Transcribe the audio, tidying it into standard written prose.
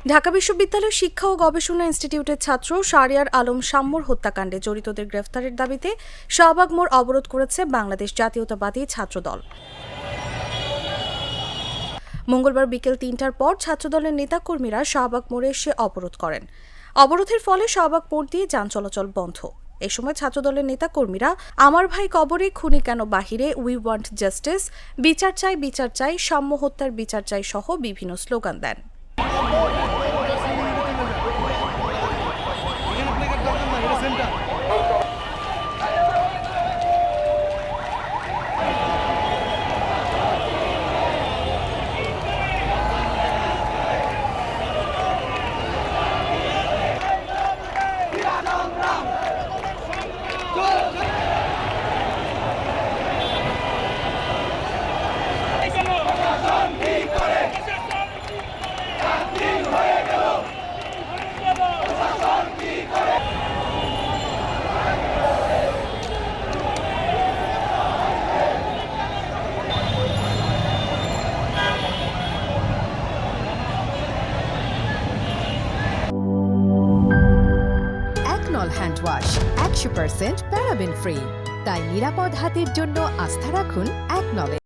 ঢাকা বিশ্ববিদ্যালয় শিক্ষা ও গবেষণা ইনস্টিটিউটের ছাত্র শাহরিয়ার আলম শাম্মুর হত্যাকাণ্ডে জড়িতদের গ্রেফতারের দাবিতে শাহবাগ মোড় অবরোধ করেছে বাংলাদেশ জাতীয়তাবাদী ছাত্রদল। মঙ্গলবার বিকেল ৩টার পর ছাত্রদলের নেতাকর্মীরা শাহবাগ মোড়ে এসে অবরোধ করেন। অবরোধের ফলে শাহবাগ মোড় দিয়ে যান চলাচল বন্ধ। এ সময় ছাত্রদলের নেতাকর্মীরা আমার ভাই কবরে, খুনি কেন বাহিরে, উই ওয়ান্ট জাস্টিস, বিচার চাই বিচার চাই, শাম্মু হত্যার বিচার চাই সহ বিভিন্ন স্লোগান দেন। হ্যান্ড ওয়াশ 100% প্যারাবেন ফ্রি, তাই নিরাপদ হাতের জন্য আস্থা রাখুন একনল।